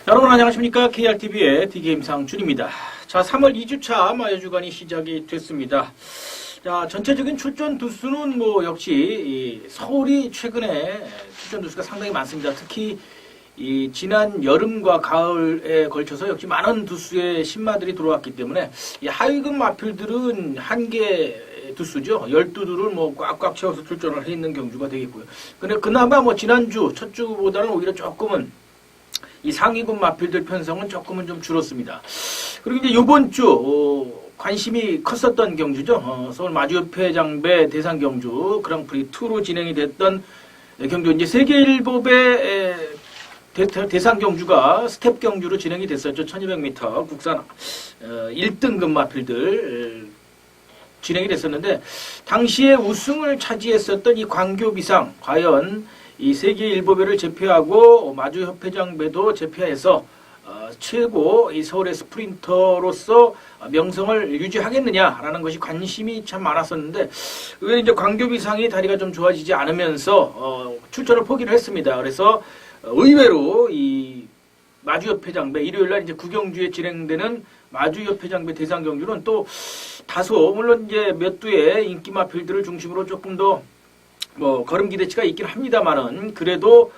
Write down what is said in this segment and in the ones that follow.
여러분 안녕하십니까? KRTV의 D게임상준입니다. 자, 3월 2주차 마여주간이 시작이 됐습니다. 자, 전체적인 출전 두수는 역시 서울이 최근에 출전 두수가 상당히 많습니다. 특히 지난 여름과 가을에 걸쳐서 역시 많은 두수의 신마들이 들어왔기 때문에 이 하위급 마필들은 한개 두수죠. 12두를 꽉꽉 채워서 출전을 해 있는 경주가 되겠고요. 근데 그나마 지난주 첫 주보다는 오히려 조금은 이 상위급 마필들 편성은 조금은 좀 줄었습니다. 그리고 이제 요번 주 관심이 컸었던 경주죠. 서울 마주협회장배 대상 경주 그랑프리 2로 진행이 됐던 경주, 이제 세계일법의 대상 경주가 스텝 경주로 진행이 됐었죠. 1200m 국산 1등급 마필들 진행이 됐었는데, 당시에 우승을 차지했었던 이 광교비상, 과연 이 세계일보배를 제패하고 마주협회장배도 제패해서 최고 이 서울의 스프린터로서 명성을 유지하겠느냐라는 것이 관심이 참 많았었는데, 왜 이제 광교비상이 다리가 좀 좋아지지 않으면서 출전을 포기를 했습니다. 그래서 의외로 이 마주협회장배 일요일날 이제 구경주에 진행되는 마주협회장배 대상 경주는 또 다소 물론 이제 몇 두의 인기 마필들을 중심으로 조금 더 걸음 기대치가 있긴 합니다만은, 그래도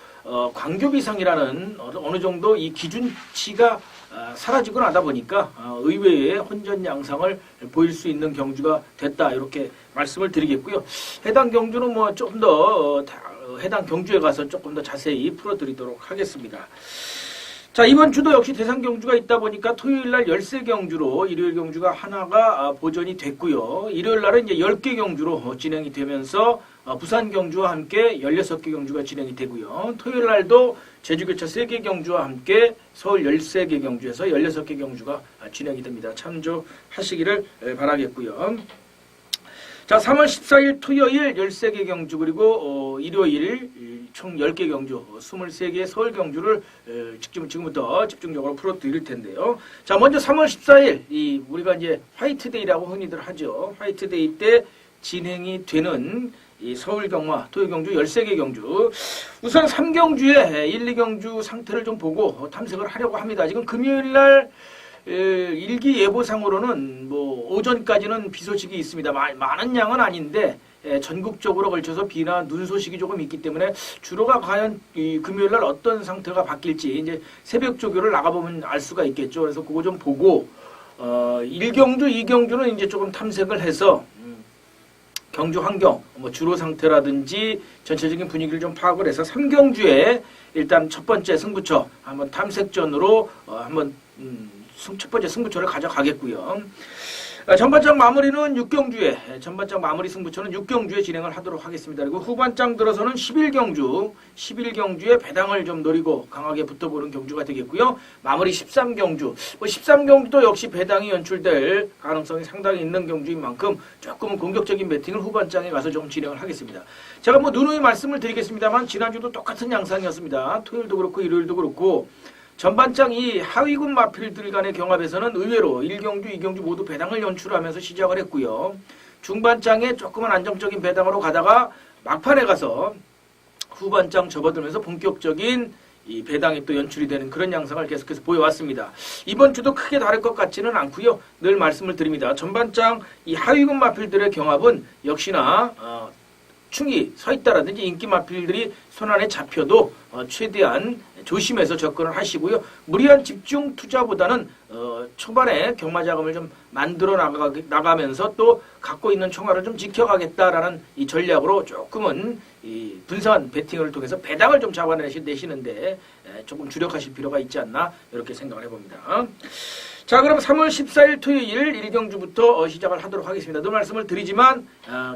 광교비상이라는 어느 정도 이 기준치가 사라지고 나다 보니까 의외의 혼전 양상을 보일 수 있는 경주가 됐다, 이렇게 말씀을 드리겠고요. 해당 경주는 조금 더 해당 경주에 가서 조금 더 자세히 풀어드리도록 하겠습니다. 자, 이번 주도 역시 대상 경주가 있다 보니까 토요일날 13 경주로 일요일 경주가 하나가 보전이 됐고요. 일요일날은 이제 10개 경주로 진행이 되면서 부산 경주와 함께 16개 경주가 진행이 되고요. 토요일날도 제주교차 3개 경주와 함께 서울 13개 경주에서 16개 경주가 진행이 됩니다. 참조하시기를 바라겠고요. 자, 3월 14일 토요일 13개 경주, 그리고 일요일 총 10개 경주, 23개의 서울 경주를 지금부터 집중적으로 풀어드릴 텐데요. 자, 먼저 3월 14일, 우리가 이제 화이트데이라고 흔히들 하죠. 화이트데이 때 진행이 되는 이 서울 경마, 토요 경주 13개 경주. 우선 3경주의 1, 2경주 상태를 좀 보고 탐색을 하려고 합니다. 지금 금요일날 일기예보상으로는 오전까지는 비 소식이 있습니다. 많은 양은 아닌데 전국적으로 걸쳐서 비나 눈 소식이 조금 있기 때문에 주로가 과연 이 금요일날 어떤 상태가 바뀔지 이제 새벽 조교를 나가보면 알 수가 있겠죠. 그래서 그거 좀 보고 1경주, 2경주는 이제 조금 탐색을 해서 경주 환경, 주로 상태라든지 전체적인 분위기를 좀 파악을 해서 3경주에 일단 첫 번째 승부처 한번 탐색전으로 한번 첫 번째 승부처를 가져가겠고요. 전반장 마무리는 6경주에, 전반장 마무리 승부처는 6경주에 진행을 하도록 하겠습니다. 그리고 후반장 들어서는 11경주에 배당을 좀 노리고 강하게 붙어보는 경주가 되겠고요. 마무리 13경주, 13경주도 역시 배당이 연출될 가능성이 상당히 있는 경주인 만큼 조금은 공격적인 배팅을 후반장에 가서 좀 진행을 하겠습니다. 제가 누누이 말씀을 드리겠습니다만, 지난주도 똑같은 양상이었습니다. 토요일도 그렇고 일요일도 그렇고 전반장 이 하위급 마필들 간의 경합에서는 의외로 1경주, 2경주 모두 배당을 연출하면서 시작을 했고요. 중반장에 조금은 안정적인 배당으로 가다가 막판에 가서 후반장 접어들면서 본격적인 이 배당이 또 연출이 되는 그런 양상을 계속해서 보여왔습니다. 이번 주도 크게 다를 것 같지는 않고요. 늘 말씀을 드립니다. 전반장 이 하위급 마필들의 경합은 역시나 충이 서 있다라든지 인기 마필들이 손안에 잡혀도 최대한 조심해서 접근을 하시고요. 무리한 집중 투자보다는 초반에 경마 자금을 좀 만들어 나가면서 또 갖고 있는 총알을 좀 지켜가겠다라는 이 전략으로 조금은 이 분산 배팅을 통해서 배당을 좀 잡아내시는데 조금 주력하실 필요가 있지 않나, 이렇게 생각을 해봅니다. 자, 그럼 3월 14일 토요일 1경주부터 시작을 하도록 하겠습니다. 늘 말씀을 드리지만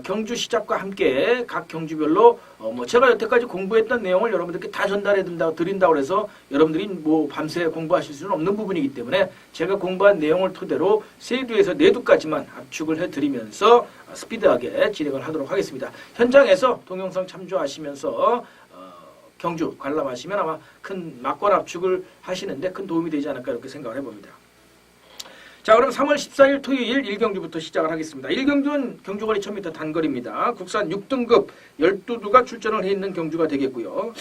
경주 시작과 함께 각 경주별로 제가 여태까지 공부했던 내용을 여러분들께 다 전달해 드린다고 해서 여러분들이 밤새 공부하실 수는 없는 부분이기 때문에 제가 공부한 내용을 토대로 3두에서 4두까지만 압축을 해드리면서 스피드하게 진행을 하도록 하겠습니다. 현장에서 동영상 참조하시면서 경주 관람하시면 아마 큰 막권 압축을 하시는데 큰 도움이 되지 않을까, 이렇게 생각을 해봅니다. 자, 그럼 3월 14일 토요일 1경주부터 시작을 하겠습니다. 1경주는 경주거리 1000m 단거리입니다. 국산 6등급 12두가 출전을 해 있는 경주가 되겠고요.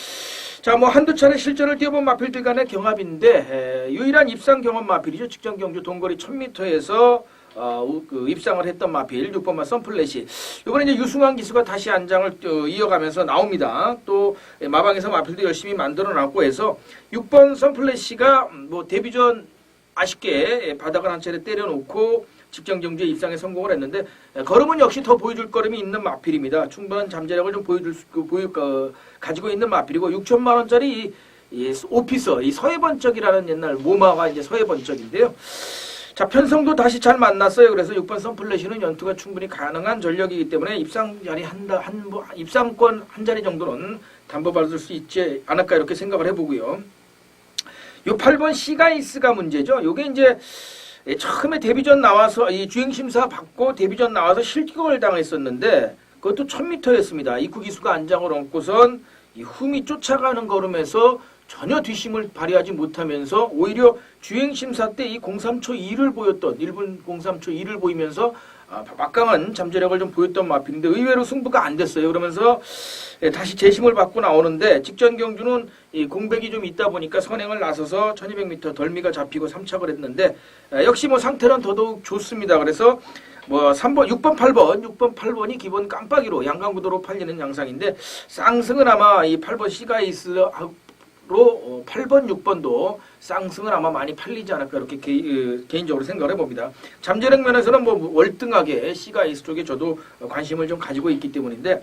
자, 뭐 한두 차례 실전을 뛰어본 마필들 간의 경합인데 유일한 입상 경험 마필이죠. 직전 경주 동거리 1000m에서 입상을 했던 마필 6번마 선플래시. 이번에 이제 유승환 기수가 다시 안장을 이어가면서 나옵니다. 또 마방에서 마필도 열심히 만들어놨고 해서 6번 선플래시가 뭐 데뷔전 아쉽게 바닥을 한 차례 때려놓고 직전 경주에 입상에 성공을 했는데 걸음은 역시 더 보여줄 걸음이 있는 마필입니다. 충분한 잠재력을 좀 가지고 있는 마필이고 6천만 원짜리 오피서 이 서해번쩍이라는 옛날 모마가 이제 서해번쩍인데요. 자, 편성도 다시 잘 만났어요. 그래서 6번 선플래시는 연투가 충분히 가능한 전력이기 때문에 입상 자리 입상권 한 자리 정도는 담보받을 수 있지 않을까 이렇게 생각을 해보고요. 요 8번 시가이스가 문제죠. 요게 이제 처음에 데뷔전 나와서 이 주행심사 받고 데뷔전 나와서 실격을 당했었는데 그것도 1000m였습니다. 입구 기수가 안장을 얹고선 이 흠이 쫓아가는 걸음에서 전혀 뒷심을 발휘하지 못하면서 오히려 주행심사 때 이 03초 2를 보였던 1분 03초 2를 보이면서 막강한 잠재력을 좀 보였던 마필인데 의외로 승부가 안 됐어요. 그러면서 다시 재심을 받고 나오는데 직전 경주는 이 공백이 좀 있다 보니까 선행을 나서서 1200m 덜미가 잡히고 3착을 했는데 역시 뭐 상태는 더더욱 좋습니다. 그래서 뭐 3번, 6번, 8번이 기본 깜빡이로 양강구도로 팔리는 양상인데 쌍승은 아마 이 8번 시가이스로 8번, 6번도 쌍승을 아마 많이 팔리지 않을까 이렇게 개인적으로 생각을 해봅니다. 잠재력 면에서는 뭐 월등하게 시가이스 쪽에 저도 관심을 좀 가지고 있기 때문인데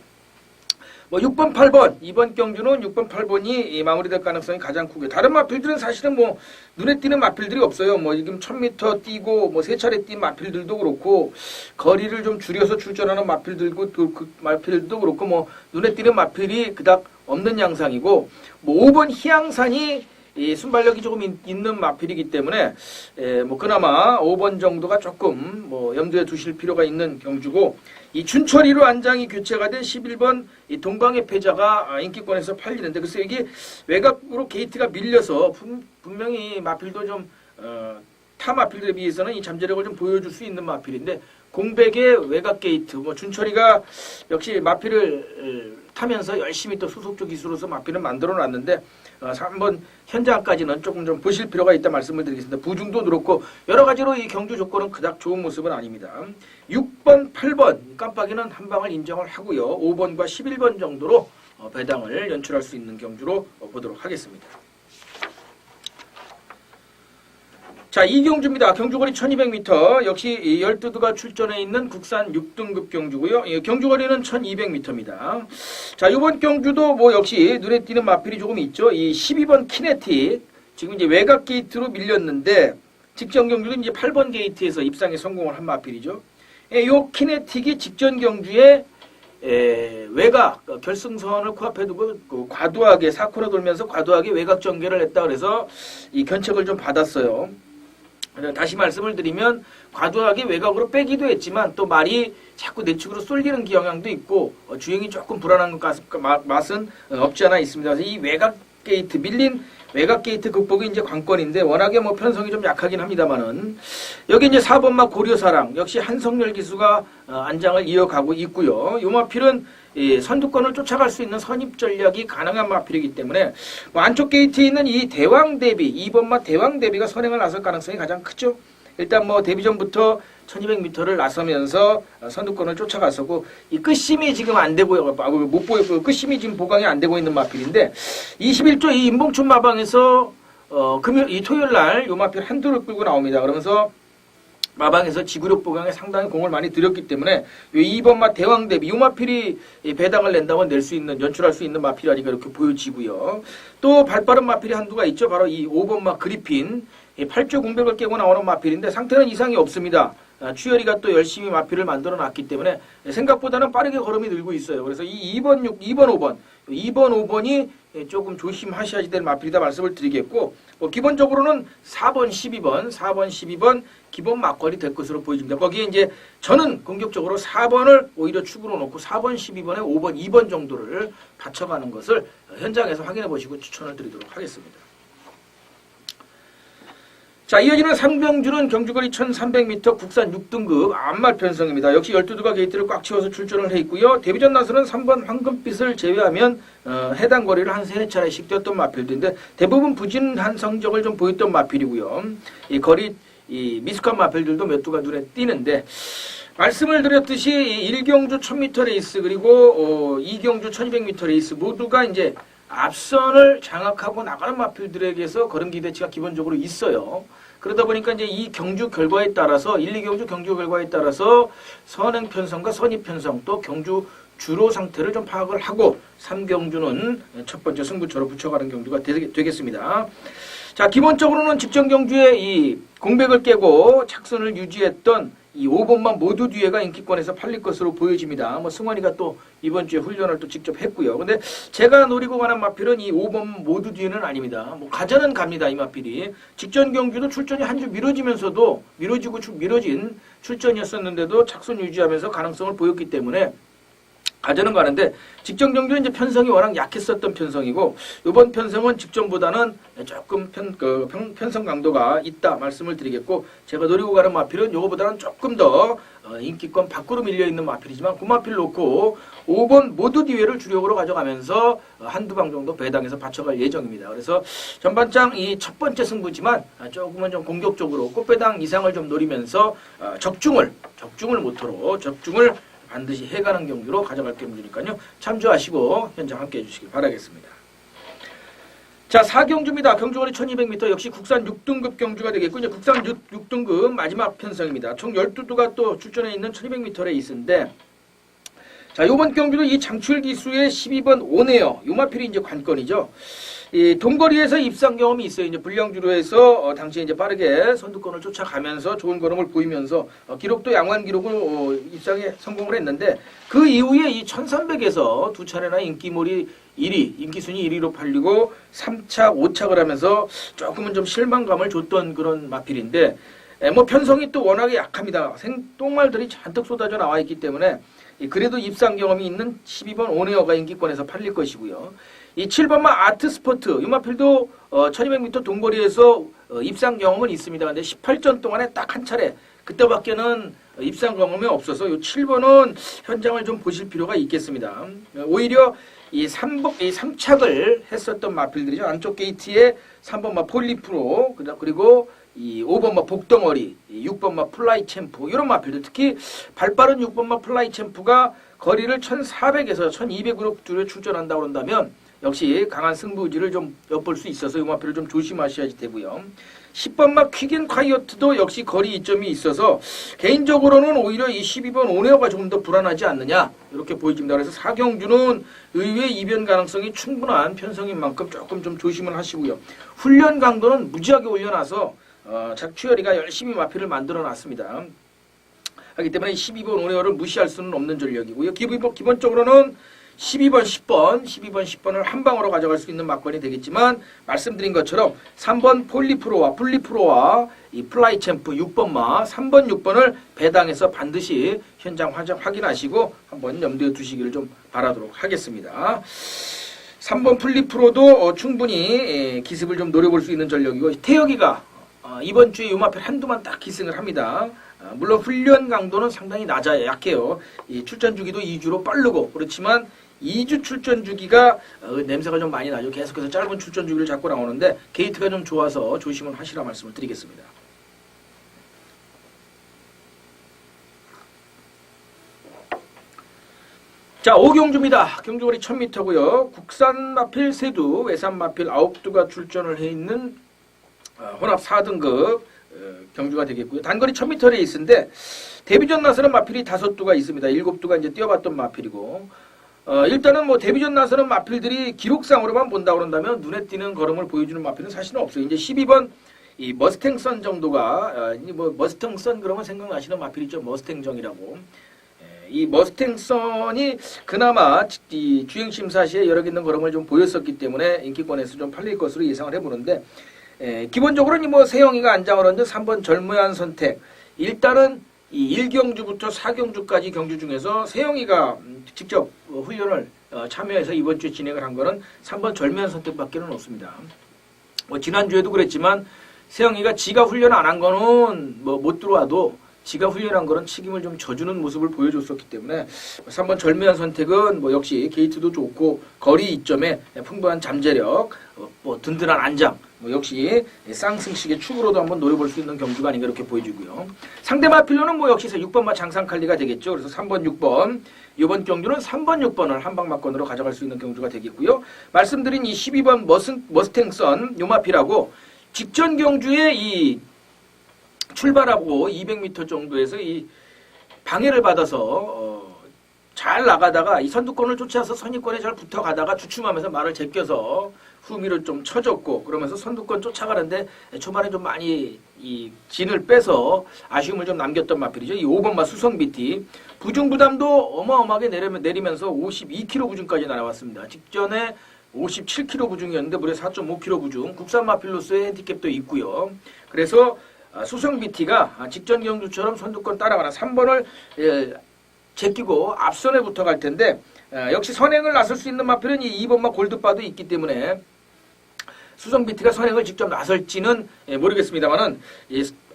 뭐 6번, 8번 이번 경주는 6번, 8번이 마무리될 가능성이 가장 크고요. 다른 마필들은 사실은 뭐 눈에 띄는 마필들이 없어요. 뭐 지금 1000m 뛰고 뭐 3차례 뛴 마필들도 그렇고 거리를 좀 줄여서 출전하는 마필들도 그렇고 뭐 눈에 띄는 마필이 그닥 없는 양상이고 뭐 5번 희양산이 이 순발력이 조금 있는 마필이기 때문에 뭐 그나마 5번 정도가 조금 뭐 염두에 두실 필요가 있는 경주고 이 춘철이로 안장이 교체가 된 11번 이 동방의 패자가 인기권에서 팔리는데 글쎄 이게 외곽으로 게이트가 밀려서 분명히 마필도 좀 타 마필들에 비해서는 이 잠재력을 좀 보여줄 수 있는 마필인데 공백의 외곽 게이트 뭐 춘철이가 역시 마필을 타면서 열심히 또 수속조 기수로서 마필을 만들어 놨는데 한번 현장까지는 조금 좀 보실 필요가 있다 말씀을 드리겠습니다. 부중도 그렇고 여러 가지로 이 경주 조건은 그닥 좋은 모습은 아닙니다. 6번, 8번 깜빡이는 한 방을 인정을 하고요. 5번과 11번 정도로 배당을 연출할 수 있는 경주로 보도록 하겠습니다. 자, 이 경주입니다. 경주거리 1200m 역시 12두가 출전해 있는 국산 6등급 경주고요. 경주거리는 1200m입니다. 자, 이번 경주도 뭐 역시 눈에 띄는 마필이 조금 있죠. 이 12번 키네틱 지금 이제 외곽 게이트로 밀렸는데 직전 경주는 이제 8번 게이트에서 입상에 성공을 한 마필이죠. 요 키네틱이 직전 경주에 외곽 결승선을 코앞에 두고 과도하게 4코너 돌면서 과도하게 외곽 전개를 했다 그래서 이 견책을 좀 받았어요. 다시 말씀을 드리면 과도하게 외곽으로 빼기도 했지만 또 말이 자꾸 내측으로 쏠리는 경향도 있고 주행이 조금 불안한 맛은 없지 않아 있습니다. 그래서 이 외곽 게이트 밀린 외곽 게이트 극복이 이제 관건인데 워낙에 뭐 편성이 좀 약하긴 합니다만은 여기 이제 4번마 고려사랑 역시 한성열 기수가 안장을 이어가고 있고요. 요 마필은 선두권을 쫓아갈 수 있는 선입 전략이 가능한 마필이기 때문에 안쪽 게이트에 있는 이 대왕 대비 2번마 대왕 대비가 선행을 나설 가능성이 가장 크죠. 일단 뭐 데뷔전부터 1200m를 나서면서 선두권을 쫓아갔었고 이 끝심이 지금 안 되고요. 못 보였고 끝심이 지금 보강이 안 되고 있는 마필인데 21조 이 임봉춘 마방에서 이 토요일 날 요 마필 한두를 끌고 나옵니다. 그러면서 마방에서 지구력 보강에 상당히 공을 많이 들였기 때문에 요 2번마 대왕 대비 요 마필이 배당을 낸다면 낼 수 있는 연출할 수 있는 마필이 아니까 이렇게 보여지고요. 또 발빠른 마필이 한두가 있죠. 바로 이 5번마 그리핀 8조 공백을 깨고 나오는 마필인데 상태는 이상이 없습니다. 추열이가 또 열심히 마필을 만들어 놨기 때문에 생각보다는 빠르게 걸음이 늘고 있어요. 그래서 이 2번, 5번, 5번이 조금 조심하셔야 될 마필이다 말씀을 드리겠고 기본적으로는 4번, 12번 기본 막걸리 될 것으로 보여집니다. 거기에 이제 저는 공격적으로 4번을 오히려 축으로 놓고 4번, 12번에 5번, 2번 정도를 받쳐가는 것을 현장에서 확인해 보시고 추천을 드리도록 하겠습니다. 자, 이어지는 상병주는 경주거리 1300m 국산 6등급 암말 편성입니다. 역시 12두가 게이트를 꽉 채워서 출전을 해 있고요. 데뷔전 나서는 3번 황금빛을 제외하면 해당 거리를 한 3차례씩 뛰었던 마필들인데 대부분 부진한 성적을 좀 보였던 마필이고요. 이 거리 미숙한 마필들도 몇 두가 눈에 띄는데 말씀을 드렸듯이 1경주 1000m 레이스 그리고 2경주 1200m 레이스 모두가 이제 앞선을 장악하고 나가는 마필들에게서 걸음 기대치가 기본적으로 있어요. 그러다 보니까 이제 이 경주 결과에 따라서 1, 2경주 경주 결과에 따라서 선행 편성과 선입 편성 또 경주 주로 상태를 좀 파악을 하고 3경주는 첫 번째 승부처로 붙여가는 경주가 되겠습니다. 자, 기본적으로는 직전 경주에 이 공백을 깨고 착선을 유지했던 이 5번만 모두 뒤에가 인기권에서 팔릴 것으로 보여집니다. 뭐 승환이가 또 이번 주에 훈련을 또 직접 했고요. 근데 제가 노리고 가는 마필은 이 5번 모두 뒤에는 아닙니다. 뭐 가자는 갑니다. 이 마필이 직전 경주도 출전이 한 주 미뤄지면서도 미뤄진 출전이었었는데도 착선 유지하면서 가능성을 보였기 때문에 가자는 가는데 직전 경주는 이제 편성이 워낙 약했었던 편성이고 이번 편성은 직전보다는 조금 편성 강도가 있다 말씀을 드리겠고 제가 노리고 가는 마필은 이거보다는 조금 더 인기권 밖으로 밀려있는 마필이지만 그 마필 놓고 5번 모두 뒤에를 주력으로 가져가면서 한두 방 정도 배당해서 받쳐갈 예정입니다. 그래서 전반장 이 첫 번째 승부지만 조금은 좀 공격적으로 꽃배당 이상을 좀 노리면서 적중을 반드시 해가는 경주로 가져갈 경주니까요. 참조하시고 현장 함께 해주시길 바라겠습니다. 자, 4경주입니다. 경주거리 1200m 역시 국산 6등급 경주가 되겠고 이제 국산 6등급 마지막 편성입니다. 총 12두가 또 출전해 있는 1200m 레이스인데 자, 요번 경주도 이 장출 기수의 12번 오네요. 요 마필이 이제 관건이죠. 이 동거리에서 입상 경험이 있어요. 이제 불량주로 해서 당시에 이제 빠르게 선두권을 쫓아가면서 좋은 걸음을 보이면서 기록도 양호한 기록으로 입상에 성공을 했는데 그 이후에 이 1300에서 두 차례나 인기몰이 1위, 인기순위 1위로 팔리고 3차, 5착을 하면서 조금은 좀 실망감을 줬던 그런 마필인데 뭐 편성이 또 워낙에 약합니다. 생똥말들이 잔뜩 쏟아져 나와 있기 때문에 그래도 입상 경험이 있는 12번 오네어가 인기권에서 팔릴 것이고요. 이 7번마 아트스포트, 이 마필도 1200m 동거리에서 입상 경험은 있습니다. 근데 18전 동안에 딱 한 차례, 그때밖에는 입상 경험이 없어서 이 7번은 현장을 좀 보실 필요가 있겠습니다. 오히려 이 3착을 했었던 마필들이죠. 안쪽 게이트에 3번마 폴리프로, 그리고 이 5번마 복덩어리, 6번마 플라이 챔프 이런 마필들 특히 발빠른 6번마 플라이 챔프가 거리를 1400에서 1200으로 두려 출전한다고 한다면 역시 강한 승부지를 좀 엿볼 수 있어서 이 마필을 좀 조심하셔야 되고요. 10번마 퀵앤콰이어트도 역시 거리 이점이 있어서 개인적으로는 오히려 이 12번 오네어가 조금 더 불안하지 않느냐 이렇게 보여집니다. 그래서 4경주는 의외 이변 가능성이 충분한 편성인 만큼 조금 좀 조심을 하시고요. 훈련 강도는 무지하게 올려놔서 작추열이가 열심히 마필을 만들어놨습니다. 하기 때문에 12번 오네어를 무시할 수는 없는 전력이고요. 기본적으로는 12번, 10번을 한 방으로 가져갈 수 있는 막건이 되겠지만 말씀드린 것처럼 3번 플리프로와 이 플라이 챔프 6번마 3번, 6번을 배당해서 반드시 현장 확인하시고 한번 염두에 두시기를 좀 바라도록 하겠습니다. 3번 플리프로도 충분히 기습을 좀 노려볼 수 있는 전력이고 태혁이가 이번 주에 요마필 한두만 딱 기승을 합니다. 물론 훈련 강도는 상당히 낮아요. 약해요. 이 출전 주기도 2주로 빠르고 그렇지만 2주 출전 주기가 냄새가 좀 많이 나죠. 계속해서 짧은 출전 주기를 잡고 나오는데 게이트가 좀 좋아서 조심을 하시라 말씀을 드리겠습니다. 자, 5경주입니다. 경주거리 1000m고요. 국산 마필 3두, 외산 마필 9두가 출전을 해 있는 혼합 4등급 경주가 되겠고요. 단거리 1000m 레이스인데 데뷔전 나서는 마필이 5두가 있습니다. 7두가 이제 뛰어봤던 마필이고 일단은 뭐 데뷔전 나서는 마필들이 기록상으로만 본다고 그런다면 눈에 띄는 걸음을 보여주는 마필은 사실은 없어요. 이제 12번 이 머스탱선 정도가 뭐 머스탱선 그러면 생각나시는 마필 있죠. 머스탱정이라고. 이 머스탱선이 그나마 이 주행심사 시에 여러 개 있는 걸음을 좀 보였었기 때문에 인기권에서 좀 팔릴 것으로 예상을 해보는데 기본적으로는 뭐 세영이가 안장을 얻는 3번 절묘한 선택. 일단은 이 1경주부터 4경주까지 경주 중에서 세영이가 직접 훈련을 참여해서 이번 주에 진행을 한 거는 3번 절묘한 선택밖에는 없습니다. 뭐 지난주에도 그랬지만 세영이가 지가 훈련 안 한 거는 뭐 못 들어와도 지가 훈련한 거는 책임을 좀 져주는 모습을 보여줬었기 때문에 3번 절묘한 선택은 뭐 역시 게이트도 좋고 거리 이점에 풍부한 잠재력, 뭐 든든한 안장, 뭐 역시 쌍승식의 축으로도 한번 노려볼 수 있는 경주가 아닌가 이렇게 보여지고요. 상대 마필로는 뭐 역시 6번마 장상칼리가 되겠죠. 그래서 3번, 6번 이번 경주는 3번, 6번을 한방막건으로 가져갈 수 있는 경주가 되겠고요. 말씀드린 이 12번 머스탱선 요마필하고 직전 경주에 이 출발하고 200m 정도에서 이 방해를 받아서 잘 나가다가 이 선두권을 쫓아서 선입권에 잘 붙어가다가 주춤하면서 말을 제껴서 후미를 좀 쳐줬고 그러면서 선두권 쫓아가는데 초반에 좀 많이 이 진을 빼서 아쉬움을 좀 남겼던 마필이죠. 이 5번마 수성비티 부중 부담도 어마어마하게 내리면서 52kg 부중까지 날아왔습니다. 직전에 57kg 부중이었는데 무려 4.5kg 부중 국산 마필로스의 핸디캡도 있고요. 그래서 수성 BT가 직전 경주처럼 선두권 따라가는 3번을 제끼고 앞선에 붙어갈 텐데 역시 선행을 나설 수 있는 마필은 이 2번마 골드바도 있기 때문에 수성 BT가 선행을 직접 나설지는 모르겠습니다만은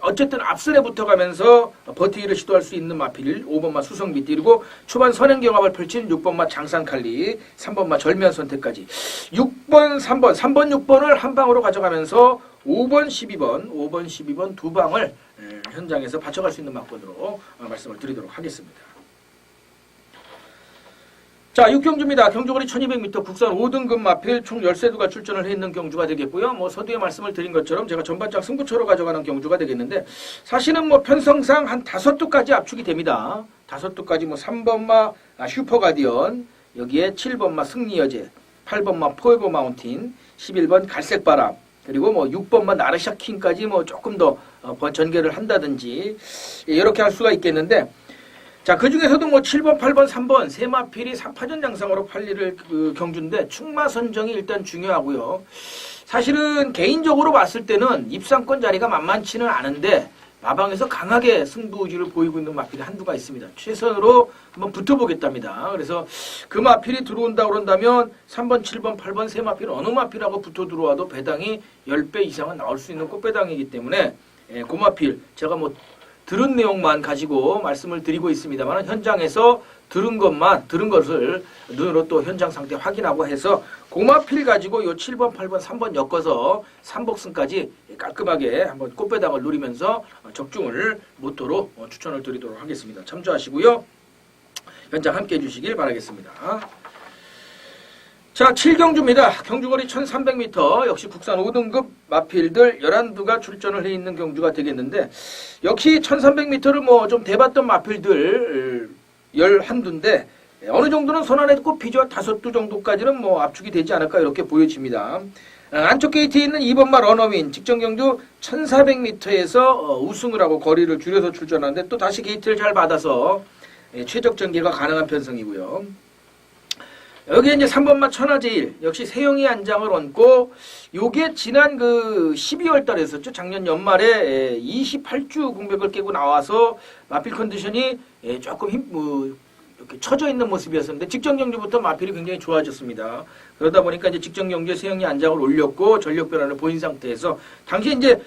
어쨌든 앞선에 붙어가면서 버티기를 시도할 수 있는 마필 5번마 수성 BT 그리고 초반 선행 경합을 펼친 6번마 장산칼리 3번마 절묘한 선택까지 6번 3번 6번을 한 방으로 가져가면서 5번 12번 두 방을 현장에서 받쳐갈 수 있는 막권으로 말씀을 드리도록 하겠습니다. 자, 6경주입니다. 경주거리 1200m 국산 5등급 마필 총 13두가 출전을 해 있는 경주가 되겠고요. 뭐 서두에 말씀을 드린 것처럼 제가 전반장 승부처로 가져가는 경주가 되겠는데 사실은 뭐 편성상 한 5두까지 압축이 됩니다. 5두까지 뭐 3번마 슈퍼가디언, 여기에 7번마 승리여제, 8번마 포에버 마운틴, 11번 갈색바람, 그리고 뭐 6번마 나르샤킹까지 뭐 조금 더 전개를 한다든지 이렇게 할 수가 있겠는데 자, 그 중에서도 뭐 7번, 8번, 3번 세 마필이 3파전 양상으로 팔리를 경주인데 충마 선정이 일단 중요하고요. 사실은 개인적으로 봤을 때는 입상권 자리가 만만치는 않은데 마방에서 강하게 승부의지를 보이고 있는 마필이 한두가 있습니다. 최선으로 한번 붙어보겠답니다. 그래서 그 마필이 들어온다 그런다면 3번, 7번, 8번 세 마필 어느 마필하고 붙어 들어와도 배당이 10배 이상은 나올 수 있는 꽃배당이기 때문에 그 마필 제가 뭐 들은 내용만 가지고 말씀을 드리고 있습니다만 현장에서 들은 것을 눈으로 또 현장 상태 확인하고 해서 고마필 가지고 요 7번, 8번, 3번 엮어서 3복승까지 깔끔하게 한번 꽃배당을 누리면서 적중을 모토로 추천을 드리도록 하겠습니다. 참조하시고요. 현장 함께 해주시길 바라겠습니다. 자, 7경주입니다. 경주거리 1300m 역시 국산 5등급 마필들 11두가 출전을 해 있는 경주가 되겠는데 역시 1300m를 뭐 좀 대봤던 마필들 11두인데 어느 정도는 손안에 꼽히죠. 5두 정도까지는 뭐 압축이 되지 않을까 이렇게 보여집니다. 안쪽 게이트에 있는 2번마 러너윈 직전 경주 1400m에서 우승을 하고 거리를 줄여서 출전하는데 또 다시 게이트를 잘 받아서 최적 전개가 가능한 편성이고요. 여기에 이제 3번마 천하제일 역시 세영이 안장을 얹고 요게 지난 그 12월 달에 했었죠. 작년 연말에 28주 공백을 깨고 나와서 마필 컨디션이 조금 이렇게 처져 있는 모습이었었는데 직전 경주부터 마필이 굉장히 좋아졌습니다. 그러다 보니까 이제 직전 경주에 세영이 안장을 올렸고 전력 변화를 보인 상태에서 당시에 이제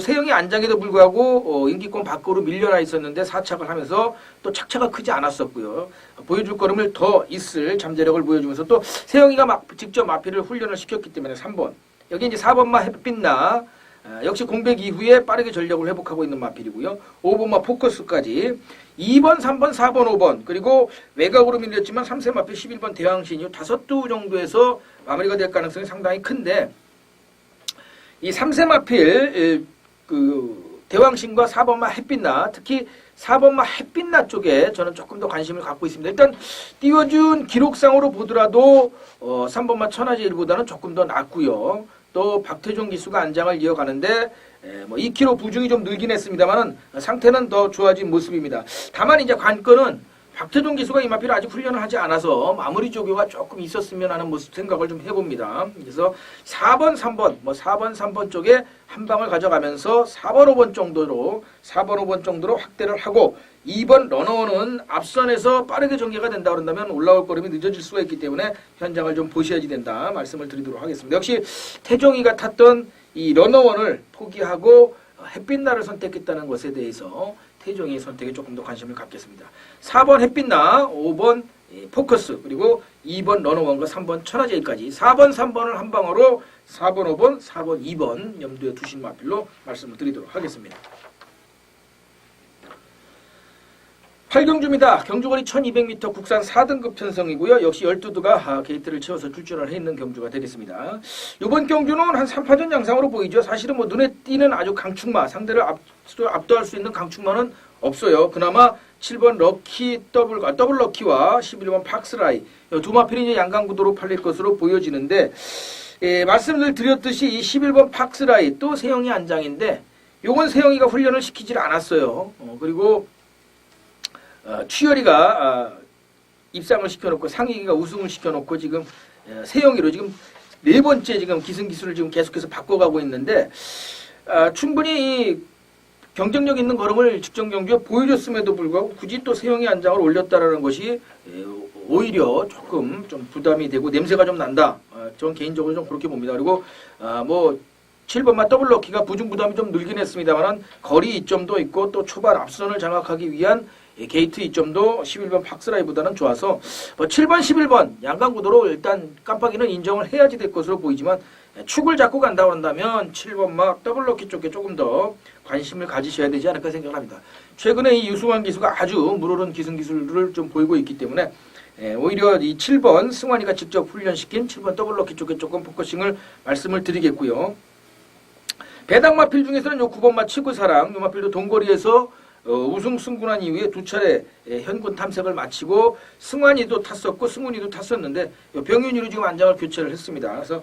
세영이 안장에도 불구하고 인기권 밖으로 밀려나 있었는데 사착을 하면서 또 착차가 크지 않았었고요. 보여줄 걸음을 더 있을 잠재력을 보여주면서 또 세영이가 직접 마필을 훈련을 시켰기 때문에 3번 여기 이제 4번마 햇빛나 역시 공백 이후에 빠르게 전력을 회복하고 있는 마필이고요. 5번마 포커스까지 2번, 3번, 4번, 5번 그리고 외곽으로 밀렸지만 3세 마필 11번 대왕신이 5두 정도에서 마무리가 될 가능성이 상당히 큰데 이 3세 마필 대왕신과 4번마 햇빛나 특히 4번마 햇빛나 쪽에 저는 조금 더 관심을 갖고 있습니다. 일단 띄워준 기록상으로 보더라도 3번마 천하제일보다는 조금 더 낫고요. 또 박태종 기수가 안장을 이어가는데 뭐 2kg 부중이 좀 늘긴 했습니다만은 상태는 더 좋아진 모습입니다. 다만 이제 관건은 박태종 기수가 이 마필을 아직 훈련을 하지 않아서 마무리 조교가 조금 있었으면 하는 모습 생각을 좀 해봅니다. 그래서 4번, 3번, 뭐 4번, 3번 쪽에 한 방을 가져가면서 4번, 5번 정도로 확대를 하고 2번 러너는 앞선에서 빠르게 전개가 된다 그런다면 올라올 걸음이 늦어질 수가 있기 때문에 현장을 좀 보셔야지 된다 말씀을 드리도록 하겠습니다. 역시 태종이가 탔던 이 러너원을 포기하고 햇빛나를 선택했다는 것에 대해서 태종의 선택에 조금 더 관심을 갖겠습니다. 4번 햇빛나, 5번 포커스, 그리고 2번 러너원과 3번 천하제일까지 4번, 3번을 한 방으로 4번, 5번, 4번, 2번 염두에 두신 마필로 말씀을 드리도록 하겠습니다. 8경주입니다. 경주거리 1200m 국산 4등급 편성이고요. 역시 12두가 게이트를 채워서 출전을 해 있는 경주가 되겠습니다. 이번 경주는 한 3파전 양상으로 보이죠. 사실은 뭐 눈에 띄는 아주 강축마, 상대를 압도할 수 있는 강축마는 없어요. 그나마 7번 럭키 더블 럭키와 11번 팍스라이 두 마필이 이제 양강구도로 팔릴 것으로 보여지는데, 말씀을 드렸듯이 이 11번 팍스라이 또 세영이 안장인데 요건 세영이가 훈련을 시키질 않았어요. 그리고 취열이가 입상을 시켜놓고 상익이가 우승을 시켜놓고 지금 세영이로 지금 네 번째 지금 기승기술을 지금 계속해서 바꿔가고 있는데, 충분히 이 경쟁력 있는 걸음을 직전 경주에 보여줬음에도 불구하고 굳이 또 세영이 안장을 올렸다라는 것이 오히려 조금 좀 부담이 되고 냄새가 좀 난다. 저는 개인적으로 좀 그렇게 봅니다. 그리고 뭐 7번만 더블럭키가 부중 부담이 좀 늘긴 했습니다만 거리 이점도 있고 또 초반 앞선을 장악하기 위한 게이트 이점도 11번 팍스라이보다는 좋아서 7번, 11번 양강구도로 일단 깜빡이는 인정을 해야지 될 것으로 보이지만, 축을 잡고 간다고 한다면 7번 막 더블럭키 쪽에 조금 더 관심을 가지셔야 되지 않을까 생각을 합니다. 최근에 이 유승환 기수가 아주 물오른 기승기술을 좀 보이고 있기 때문에 오히려 이 7번 승환이가 직접 훈련시킨 7번 더블럭키 쪽에 조금 포커싱을 말씀을 드리겠고요. 배당 마필 중에서는 요 9번마 치구사랑 요 마필도 동거리에서 우승 승군한 이후에 두 차례 현군 탐색을 마치고 승환이도 탔었고 승훈이도 탔었는데 병윤이로 지금 안장을 교체를 했습니다. 그래서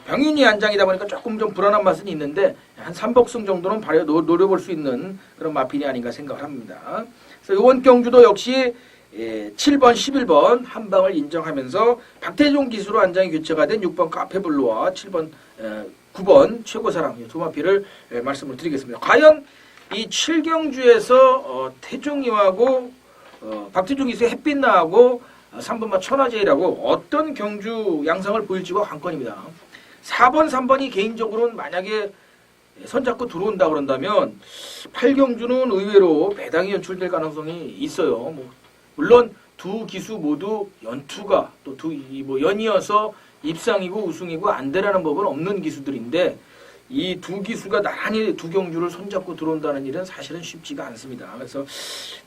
병윤이 안장이다 보니까 조금 좀 불안한 맛은 있는데 한 3복승 정도는 노려볼 수 있는 그런 마필이 아닌가 생각을 합니다. 그래서 이번 경주도 역시 7번, 11번 한 방을 인정하면서 박태종 기수로 안장이 교체가 된 6번 카페블루와 7번, 9번 최고사랑 두 마필을 말씀을 드리겠습니다. 과연 이 7경주에서 태종이하고 박태종 기수의 햇빛나하고 3번마 천하제일하고 어떤 경주 양상을 보일지가 관건입니다. 4번, 3번이 개인적으로는 만약에 손잡고 들어온다 그런다면 8경주는 의외로 배당이 연출될 가능성이 있어요. 뭐 물론 두 기수 모두 연투가 또 연이어서 입상이고 우승이고 안 되라는 법은 없는 기수들인데, 이 두 기수가 나란히 두 경주를 손잡고 들어온다는 일은 사실은 쉽지가 않습니다. 그래서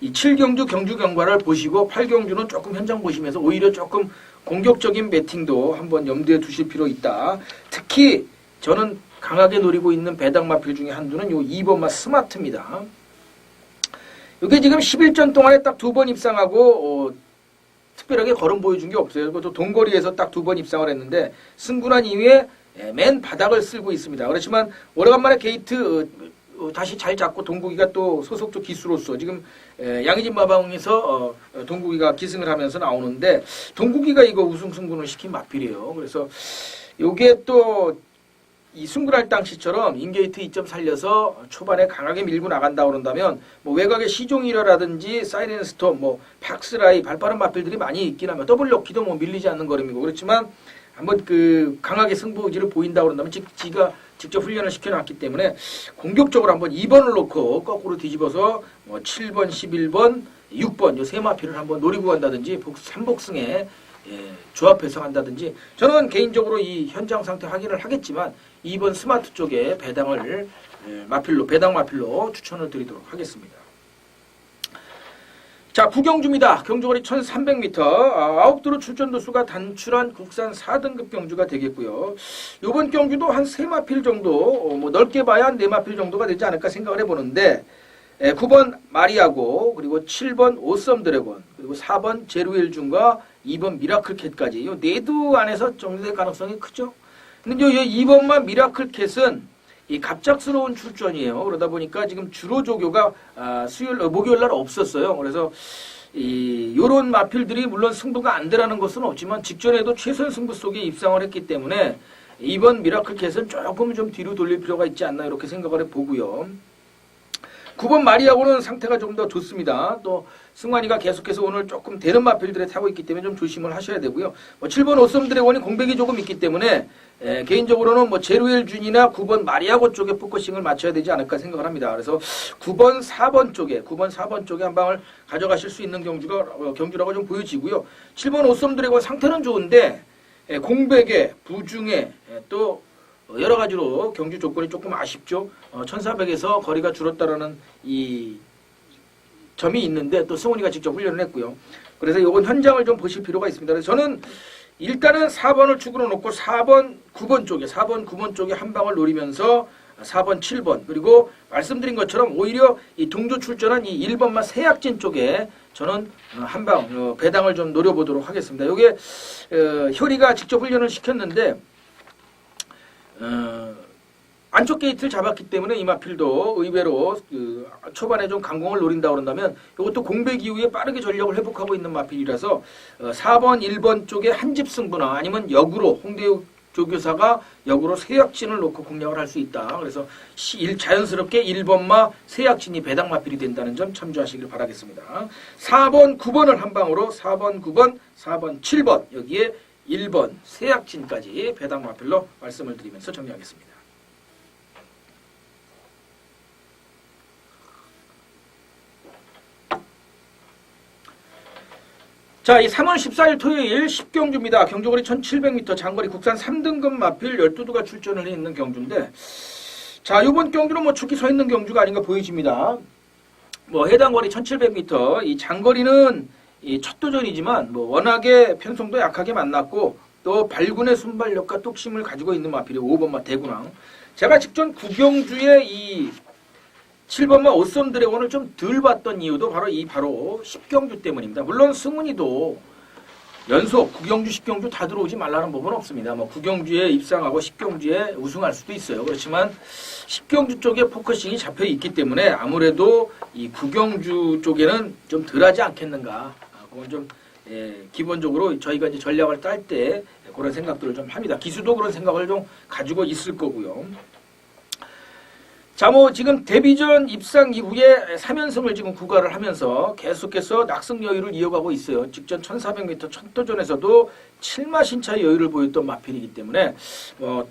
이 7경주 경주 경과를 보시고 8경주는 조금 현장 보시면서 오히려 조금 공격적인 배팅도 한번 염두에 두실 필요 있다. 특히 저는 강하게 노리고 있는 배당 마필 중에 한두는 요 2번마 스마트입니다. 이게 지금 11전 동안에 딱 두 번 입상하고 특별하게 걸음 보여준 게 없어요. 그것도 동거리에서 딱 두 번 입상을 했는데 승군한 이후에 맨 바닥을 쓸고 있습니다. 그렇지만 오래간만에 게이트 다시 잘 잡고 동국이가 또 소속적 기수로서 지금 양의진 마방에서 동국이가 기승을 하면서 나오는데, 동국이가 이거 우승 승군을 시킨 마필이에요. 그래서 요게 또 이 승군할 당시처럼 인게이트 2점 살려서 초반에 강하게 밀고 나간다 그런다면 뭐 외곽에 시종일화라든지 사이렌스톰, 뭐 팍스라이 발빠른 마필들이 많이 있긴 하면 더블럭키도 뭐 밀리지 않는 걸음이고, 그렇지만 한번 그 강하게 승부 의지를 보인다 그런다면 지가 직접 훈련을 시켜놨기 때문에 공격적으로 한번 2번을 놓고 거꾸로 뒤집어서 뭐 7번, 11번, 6번 요 세 마필을 한번 노리고 간다든지 3복승에 조합해서 간다든지, 저는 개인적으로 이 현장 상태 확인을 하겠지만 2번 스마트 쪽에 배당 마필로 추천을 드리도록 하겠습니다. 자, 구경주입니다. 경주거리 1300m, 9도로 출전 도수가 단출한 국산 4등급 경주가 되겠고요. 이번 경주도 한 3마필 정도, 뭐 넓게 봐야 한 4마필 정도가 되지 않을까 생각을 해보는데, 9번 마리아고, 그리고 7번 오썸 드래곤, 그리고 4번 제루엘 준과 2번 미라클 캣까지 이 4두 안에서 정리될 가능성이 크죠. 근데 이 2번만 미라클 캣은 이 갑작스러운 출전이에요. 그러다 보니까 지금 주로 조교가 목요일 날 없었어요. 그래서 요런 마필들이 물론 승부가 안 되라는 것은 없지만 직전에도 최선 승부 속에 입상을 했기 때문에 이번 미라클 캣은 조금 좀 뒤로 돌릴 필요가 있지 않나 이렇게 생각을 해보고요. 9번 마리하고는 상태가 좀 더 좋습니다. 또 승환이가 계속해서 오늘 조금 되는 마필들에 타고 있기 때문에 좀 조심을 하셔야 되고요. 뭐 7번 오썸 드래곤이 공백이 조금 있기 때문에 개인적으로는 뭐 제루엘 준이나 9번 마리아고 쪽에 포커싱을 맞춰야 되지 않을까 생각을 합니다. 그래서 9번 4번 쪽에 한 방을 가져가실 수 있는 경주라고 좀 보여지고요. 7번 오썸 드래곤 상태는 좋은데 공백에 부중에 또 여러 가지로 경주 조건이 조금 아쉽죠. 1400에서 거리가 줄었다라는 이 점이 있는데 또 승훈이가 직접 훈련을 했고요. 그래서 이건 현장을 좀 보실 필요가 있습니다. 그래서 저는 일단은 4번을 축으로 놓고 4번, 9번 쪽에 한 방을 노리면서 4번, 7번 그리고 말씀드린 것처럼 오히려 이 동조 출전한 이 1번마 세약진 쪽에 저는 한 방 배당을 좀 노려보도록 하겠습니다. 이게 효리가 직접 훈련을 시켰는데 안쪽 게이트를 잡았기 때문에 이 마필도 의외로 초반에 좀 강공을 노린다 그런다면 이것도 공백 이후에 빠르게 전력을 회복하고 있는 마필이라서 4번, 1번 쪽에 한집 승부나 아니면 역으로 홍대욱 조교사가 역으로 세약진을 놓고 공략을 할 수 있다. 그래서 자연스럽게 1번마 세약진이 배당 마필이 된다는 점 참조하시길 바라겠습니다. 4번, 9번을 한 방으로 4번, 9번, 4번, 7번 여기에 1번 세약진까지 배당 마필로 말씀을 드리면서 정리하겠습니다. 자, 이 3월 14일 토요일 10경주입니다. 경주거리 1700m, 장거리 국산 3등급 마필 12두가 출전을 해 있는 경주인데, 자, 요번 경주는 뭐 축이 서 있는 경주가 아닌가 보여집니다. 뭐 해당 거리 1700m, 이 장거리는 이 첫 도전이지만 뭐 워낙에 편성도 약하게 만났고 또 발군의 순발력과 뚝심을 가지고 있는 마필이 5번마 대군왕. 제가 직전 구경주의 이 7번마 오썸 드래곤을 좀 덜 봤던 이유도 바로 10경주 때문입니다. 물론 승훈이도 연속 9경주, 10경주 다 들어오지 말라는 법은 없습니다. 뭐 9경주에 입상하고 10경주에 우승할 수도 있어요. 그렇지만 10경주 쪽에 포커싱이 잡혀 있기 때문에 아무래도 이 9경주 쪽에는 좀 덜하지 않겠는가. 그건 좀 기본적으로 저희가 이제 전략을 딸 때 그런 생각들을 좀 합니다. 기수도 그런 생각을 좀 가지고 있을 거고요. 자, 뭐 지금 데뷔전 입상 이후에 3연승을 지금 구가를 하면서 계속해서 낙승 여유를 이어가고 있어요. 직전 1400m 첫 도전에서도 7마 신차의 여유를 보였던 마필이기 때문에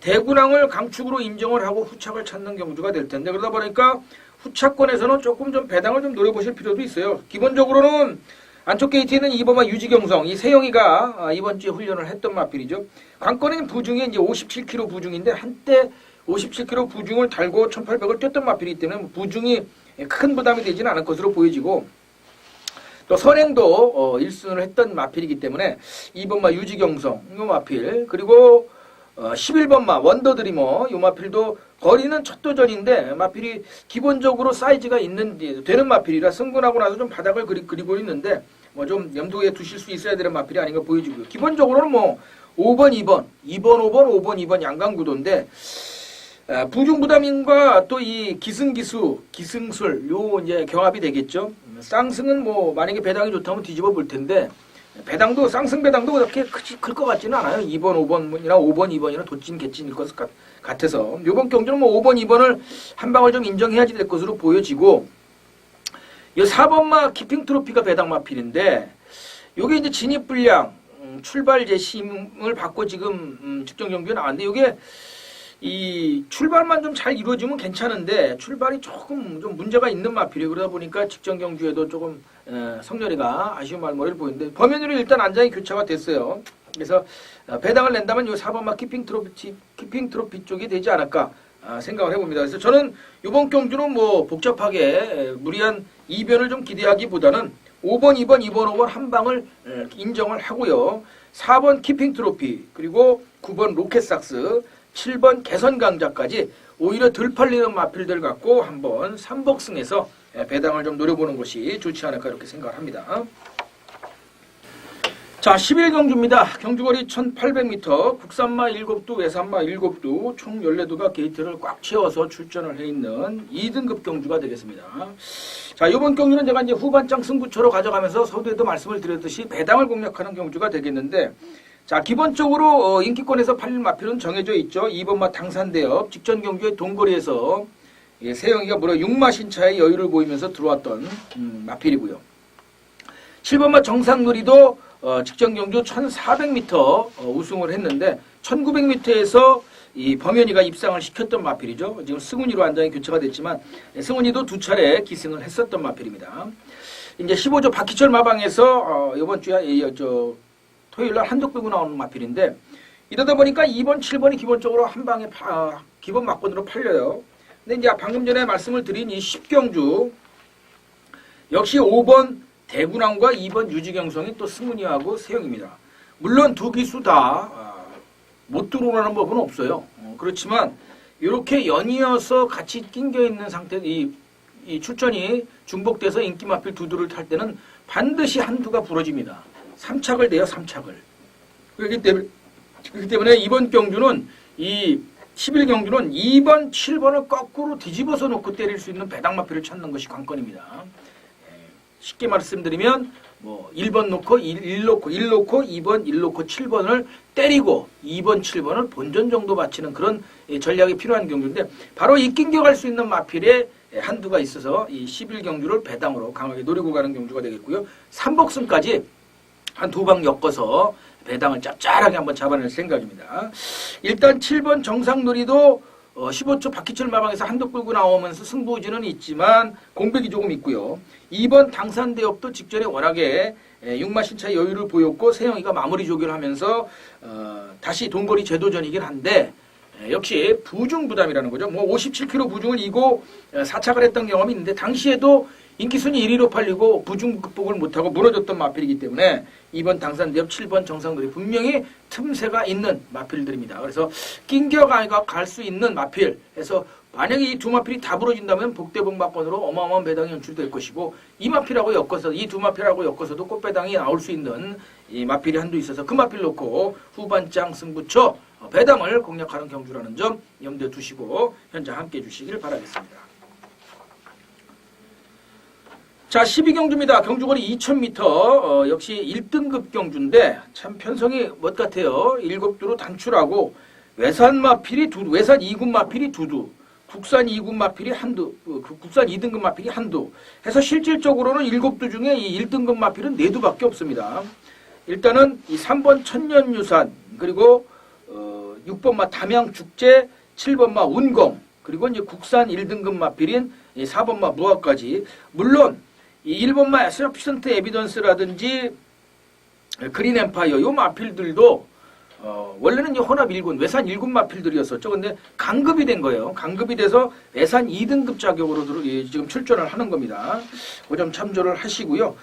대군왕을 강축으로 인정을 하고 후착을 찾는 경주가 될 텐데 그러다 보니까 후차권에서는 조금 좀 배당을 좀 노려보실 필요도 있어요. 기본적으로는 안쪽 게이트에는 2번마 유지경성, 이 세영이가 이번 주에 훈련을 했던 마필이죠. 관건은 부중이 이제 57kg 부중인데 한때 57kg 부중을 달고 1800을 뛰었던 마필이기 때문에 부중이 큰 부담이 되지는 않을 것으로 보여지고 또 선행도 1순을 했던 마필이기 때문에 2번마 유지경성 이 마필 그리고 11번마 원더드리머 이 마필도 거리는 첫 도전인데 마필이 기본적으로 사이즈가 되는 마필이라 승분하고 나서 좀 바닥을 그리고 있는데 뭐 좀 염두에 두실 수 있어야 되는 마필이 아닌가 보여지고요. 기본적으로는 뭐 5번, 2번, 5번, 2번 양강구도인데 부중 부담인과 또 이 기승술 요 이제 경합이 되겠죠. 쌍승은 뭐 만약에 배당이 좋다면 뒤집어 볼 텐데 배당도 쌍승 배당도 그렇게 클 것 같지는 않아요. 2번, 5번이나 5번, 2번이나 도찐 개찐일 것 같아서 이번 경주는 뭐 5번, 2번을 한 방을 좀 인정해야지 될 것으로 보여지고 이 4번마 키핑 트로피가 배당 마필인데 요게 이제 진입 분량 출발 제시을 받고 지금 직전 경주에 나왔는데 요게 이 출발만 좀 잘 이루어지면 괜찮은데 출발이 조금 좀 문제가 있는 마필이에요. 그러다 보니까 직전 경주에도 조금 성렬이가 아쉬운 말머리를 보이는데 범연으로 일단 안장이 교차가 됐어요. 그래서 배당을 낸다면 이 4번마 키핑 트로피 쪽이 되지 않을까 생각을 해봅니다. 그래서 저는 이번 경주는 뭐 복잡하게 무리한 이변을 좀 기대하기보다는 5번, 2번, 5번 한 방을 인정을 하고요. 4번 키핑 트로피 그리고 9번 로켓삭스 7번 개선 강자까지 오히려 덜 팔리는 마필들 갖고 한번 3복승해서 배당을 좀 노려보는 것이 좋지 않을까 이렇게 생각을 합니다. 자, 11경주입니다. 경주거리 1800m, 국산마 7두, 외산마 7두, 총 14두가 게이트를 꽉 채워서 출전을 해 있는 2등급 경주가 되겠습니다. 자, 이번 경주는 제가 이제 후반장 승부처로 가져가면서 서두에도 말씀을 드렸듯이 배당을 공략하는 경주가 되겠는데 자, 기본적으로 인기권에서 팔릴 마필은 정해져 있죠. 2번마 당산대업 직전 경주의 동거리에서 예, 세영이가 무려 6마신차의 여유를 보이면서 들어왔던 마필이고요. 7번마 정상누리도 직전 경주 1400m 우승을 했는데 1900m에서 이 범현이가 입상을 시켰던 마필이죠. 지금 승훈이로 안장이 교체가 됐지만 승훈이도 두 차례 기승을 했었던 마필입니다. 이제 15조 박희철 마방에서 이번 주에 토요일 날 한독 빼고 나오는 마필인데 이러다 보니까 2번, 7번이 기본적으로 한 방에 기본 막번으로 팔려요. 근데 이제 방금 전에 말씀을 드린 이 10경주 역시 5번 대구남과 2번 유지경성이 또 승훈이하고 세영입니다. 물론 두 기수 다 못 들어오라는 법은 없어요. 그렇지만 이렇게 연이어서 같이 낑겨 있는 상태, 이 출전이 중복돼서 인기 마필 두두를 탈 때는 반드시 한두가 부러집니다. 3착을 내요, 3착을. 그렇기 때문에 이번 경주는 이 11경주는 2번, 7번을 거꾸로 뒤집어서 놓고 때릴 수 있는 배당 마필을 찾는 것이 관건입니다. 쉽게 말씀드리면 뭐 1번 놓고 1 놓고 2번 1 놓고 7번을 때리고 2번 7번을 본전 정도 바치는 그런 전략이 필요한 경주인데 바로 이 낑겨갈 수 있는 마필에 한두가 있어서 이 11경주를 배당으로 강하게 노리고 가는 경주가 되겠고요. 3복승까지 한 두 방 엮어서 배당을 짭짤하게 한번 잡아낼 생각입니다. 일단 7번 정상놀이도 15초 박희철 마방에서 한독 끌고 나오면서 승부지는 있지만 공백이 조금 있고요. 2번 당산대업도 직전에 워낙에 6마신차 여유를 보였고 세영이가 마무리 조기를 하면서 다시 동거리 재도전이긴 한데 역시 부중 부담이라는 거죠. 뭐 57kg 부중을 이고 4착을 했던 경험이 있는데 당시에도 인기순위 1위로 팔리고 부중 극복을 못하고 무너졌던 마필이기 때문에 2번 당산대업, 7번 정상놀이 분명히 틈새가 있는 마필들입니다. 그래서 낑겨가 갈 수 있는 마필에서 만약에 이 두 마필이 다 부러진다면 복대복 막건으로 어마어마한 배당이 연출될 것이고 이 마필하고 엮어서 이 두 마필하고 엮어서도 꽃배당이 나올 수 있는 이 마필이 한두 있어서 그 마필 놓고 후반장 승부처 배당을 공략하는 경주라는 점 염두에 두시고 현장 함께해 주시길 바라겠습니다. 자, 12경주입니다. 경주거리 2000m 역시 1등급 경주인데 참 편성이 멋 같아요. 7두로 단출하고 외산 마필이 두두, 외산 2군 마필이 두두, 국산 2군 마필이 한두, 국산 2등급 마필이 한두 해서 실질적으로는 7두 중에 이 1등급 마필은 4두밖에 없습니다. 일단은 이 3번 천년유산 그리고 6번마 담양축제, 7번마 운검 그리고 이제 국산 1등급 마필인 4번마 무화까지 물론 이 1번마 서피션트 에비던스라든지 그린 엠파이어 요 마필들도 원래는 혼합 1군, 외산 1군 마필들이었었죠. 근데 강급이 된 거예요. 강급이 돼서 외산 2등급 자격으로 지금 출전을 하는 겁니다. 그 점 참조를 하시고요.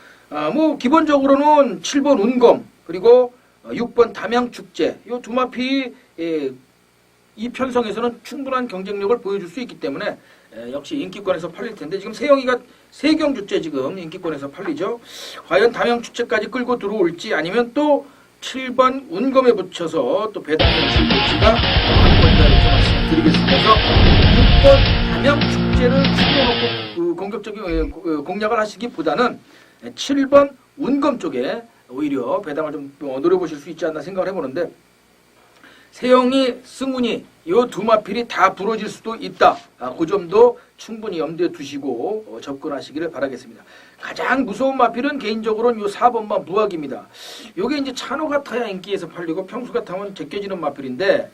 뭐 기본적으로는 7번 운검 그리고 6번 담양축제 요 두 마필이 이 편성에서는 충분한 경쟁력을 보여줄 수 있기 때문에 역시 인기권에서 팔릴 텐데 지금 세영이가 3경주째 지금 인기권에서 팔리죠. 과연 담양축제까지 끌고 들어올지 아니면 또 7번 운검에 붙여서 또 배당 연출 볼지가 관건이다 이렇게 말씀드리겠습니다. 그래서 6번 담양축제를 풀어놓고 공격적인 공략을 하시기보다는 7번 운검 쪽에 오히려 배당을 좀 노려보실 수 있지 않나 생각을 해보는데 세영이, 승훈이 이 두 마필이 다 부러질 수도 있다. 그 점도 충분히 염두에 두시고 접근하시기를 바라겠습니다. 가장 무서운 마필은 개인적으로는 이 4번마 무학입니다. 이게 이제 찬호 같아야 인기에서 팔리고 평수 같으면 제껴지는 마필인데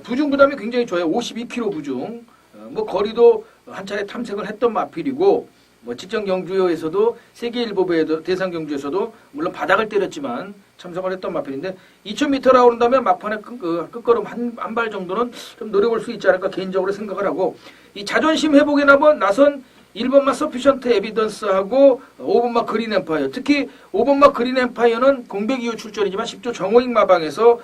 부중 부담이 굉장히 좋아요. 52kg 부중. 뭐 거리도 한 차례 탐색을 했던 마필이고 뭐 직전 경주에서도 세계일보배에도 대상 경주에서도 물론 바닥을 때렸지만 참석을 했던 마필인데 2000m라고 한다면 막판에 끝걸음 한 발 정도는 좀 노려볼 수 있지 않을까 개인적으로 생각을 하고 이 자존심 회복에 나선 1번마 서피션트 에비던스하고 5번마 그린 엠파이어 특히 5번마 그린 엠파이어는 공백 이후 출전이지만 10조 정호익 마방에서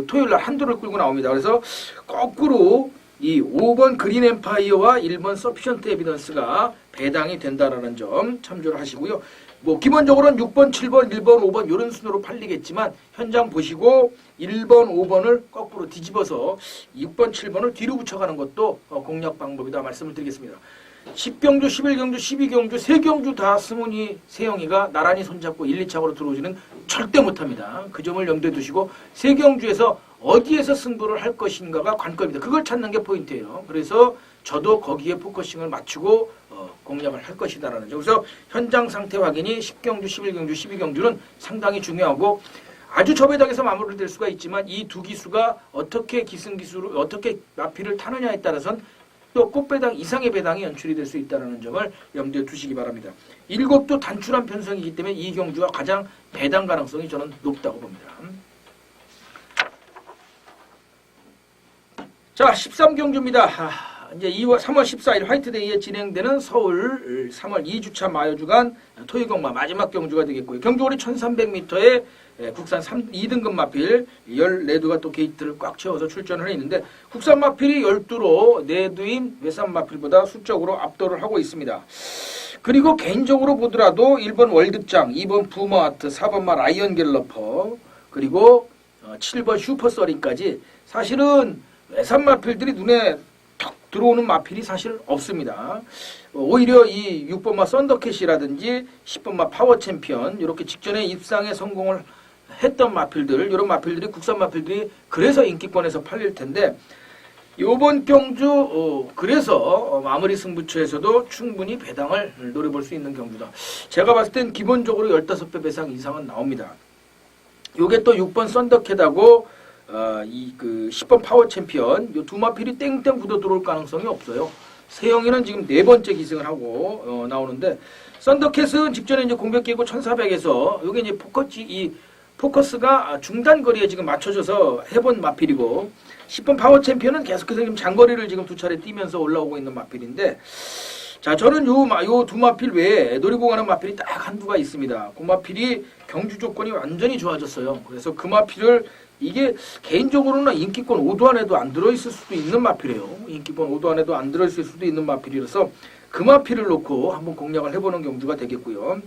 토요일날 한두를 끌고 나옵니다. 그래서 거꾸로 이 5번 그린 엠파이어와 1번 서피션트 에비던스가 배당이 된다라는 점 참조를 하시고요. 뭐 기본적으로는 6번, 7번, 1번, 5번 이런 순으로 팔리겠지만 현장 보시고 1번, 5번을 거꾸로 뒤집어서 6번, 7번을 뒤로 붙여가는 것도 공략 방법이다 말씀을 드리겠습니다. 10경주, 11경주, 12경주, 3경주 다 승훈이, 세영이가 나란히 손잡고 1, 2착으로 들어오지는 절대 못합니다. 그 점을 염두에 두시고 3경주에서 어디에서 승부를 할 것인가가 관건입니다. 그걸 찾는 게 포인트예요. 그래서 저도 거기에 포커싱을 맞추고 공략을 할 것이다라는 점. 그래서 현장 상태 확인이 10경주, 11경주, 12경주는 상당히 중요하고 아주 저배당에서 마무리될 수가 있지만 이 두 기수가 어떻게 기승기수로 어떻게 마피를 타느냐에 따라서는 또 꽃배당 이상의 배당이 연출이 될 수 있다는 점을 염두에 두시기 바랍니다. 일곱도 단출한 편성이기 때문에 이 경주가 가장 배당 가능성이 저는 높다고 봅니다. 자, 13경주입니다. 이제 3월 14일 화이트데이에 진행되는 서울 3월 2주차 마여주간 토요일경마 마지막 경주가 되겠고요. 경주거리 1300m에 국산 2등급 마필 14두가 또 게이트를 꽉 채워서 출전을 있는데 국산 마필이 12로 4두인 외산 마필보다 수적으로 압도를 하고 있습니다. 그리고 개인적으로 보더라도 1번 월드짱, 2번 부머아트, 4번마 라이언 갤러퍼, 그리고 7번 슈퍼서린까지 사실은 외산 마필들이 눈에 탁 들어오는 마필이 사실 없습니다. 오히려 이 6번마 썬더캣이라든지 10번마 파워 챔피언 이렇게 직전에 입상에 성공을 했던 마필들, 이런 마필들이 국산 마필들이 그래서 인기권에서 팔릴 텐데 이번 경주 그래서 마무리 승부처에서도 충분히 배당을 노려볼 수 있는 경주다. 제가 봤을 땐 기본적으로 15배 배상 이상은 나옵니다. 요게 또 6번 썬더캣하고 그 10번 파워 챔피언 요 두 마필이 땡땡 굳어 들어올 가능성이 없어요. 세영이는 지금 4번째 기승을 하고 나오는데 썬더캣은 직전에 이제 공백 끼고 1400에서 요게 이제 포커스가 중단 거리에 지금 맞춰져서 해본 마필이고 10번 파워 챔피언은 계속해서 지금 장거리를 지금 두 차례 뛰면서 올라오고 있는 마필인데 자 저는 요 두 마필 외에 노리고 가는 마필이 딱 한두가 있습니다. 그 마필이 경주 조건이 완전히 좋아졌어요. 그래서 그 마필을 이게 개인적으로는 인기권 5도 안에도 안 들어있을 수도 있는 마필이에요. 인기권 5도 안에도 안 들어있을 수도 있는 마필이라서 그 마필을 놓고 한번 공략을 해보는 경주가 되겠고요.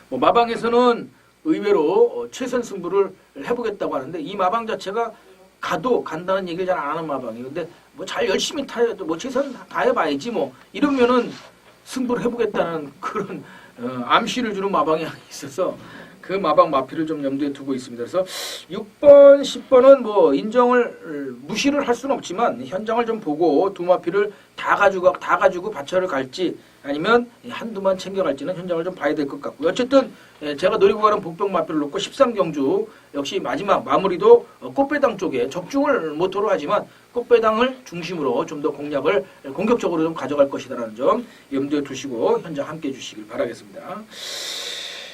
뭐 마방에서는 의외로 최선 승부를 해보겠다고 하는데 이 마방 자체가 간다는 얘기를 잘 안 하는 마방이에요. 근데 뭐 잘 열심히 타야 뭐 최선 다해봐야지 뭐 이러면은 승부를 해보겠다는 그런 암시를 주는 마방이 있어서 그 마방 마필을 좀 염두에 두고 있습니다. 그래서 6번, 10번은 뭐 인정을 무시를 할 수는 없지만 현장을 좀 보고 두 마필을 다 가지고 바쳐를 갈지 아니면 한두만 챙겨갈지는 현장을 좀 봐야 될 것 같고요. 어쨌든 제가 노리고 가는 복병 마필을 놓고 13경주 역시 마지막 마무리도 꽃배당 쪽에 적중을 모토로 하지만 꽃배당을 중심으로 좀 더 공략을 공격적으로 좀 가져갈 것이다라는 점 염두에 두시고 현장 함께 해주시길 바라겠습니다.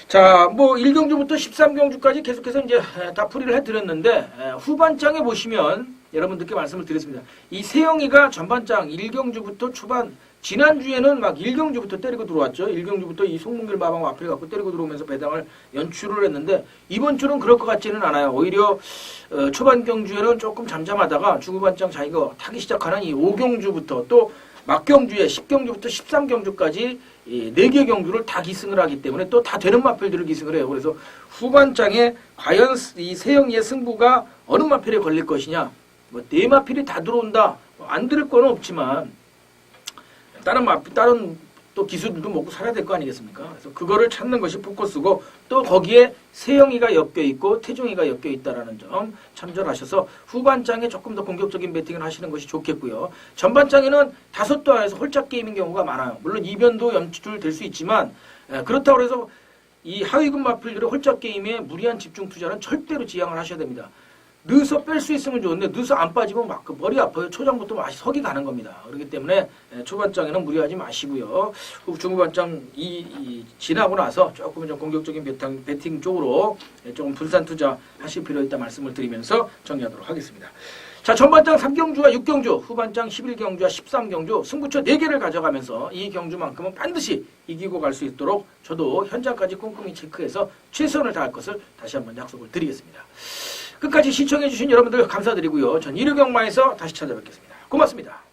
자, 뭐 1경주부터 13경주까지 계속해서 이제 다 풀이를 해드렸는데 후반장에 보시면 여러분들께 말씀을 드렸습니다. 이 세영이가 전반장 1경주부터 초반 지난주에는 막 1경주부터 때리고 들어왔죠. 1경주부터 이 송문길 마방 앞을 갖고 때리고 들어오면서 배당을 연출을 했는데 이번 주는 그럴 것 같지는 않아요. 오히려 초반 경주에는 조금 잠잠하다가 중후반장 자기가 타기 시작하는 이 5경주부터 또 막경주에 10경주부터 13경주까지 4개 경주를 다 기승을 하기 때문에 또 다 되는 마필들을 기승을 해요. 그래서 후반장에 과연 이 세영이의 승부가 어느 마필에 걸릴 것이냐. 뭐 4마필이 다 들어온다. 안 들을 건 없지만 다른 또 기수들도 먹고 살아야 될 거 아니겠습니까? 그래서 그거를 찾는 것이 포커스고 또 거기에 세영이가 엮여 있고 태종이가 엮여 있다라는 점 참조하셔서 후반장에 조금 더 공격적인 배팅을 하시는 것이 좋겠고요. 전반장에는 5도 안에서 홀짝 게임인 경우가 많아요. 물론 이변도 연출될 수 있지만 그렇다고 해서 이 하위급 마필들의 홀짝 게임에 무리한 집중 투자는 절대로 지양을 하셔야 됩니다. 넣어서 뺄 수 있으면 좋은데 넣어서 안 빠지면 막 머리 아파요. 초장부터 맛이 석이 가는 겁니다. 그렇기 때문에 초반장에는 무리하지 마시고요. 중후반장 지나고 나서 조금 좀 공격적인 배팅 쪽으로 조금 분산 투자 하실 필요 있다 말씀을 드리면서 정리하도록 하겠습니다. 자, 전반장 3경주와 6경주, 후반장 11경주와 13경주 승부처 4개를 가져가면서 이 경주만큼은 반드시 이기고 갈 수 있도록 저도 현장까지 꼼꼼히 체크해서 최선을 다할 것을 다시 한번 약속을 드리겠습니다. 끝까지 시청해주신 여러분들 감사드리고요. 전 1호 경마에서 다시 찾아뵙겠습니다. 고맙습니다.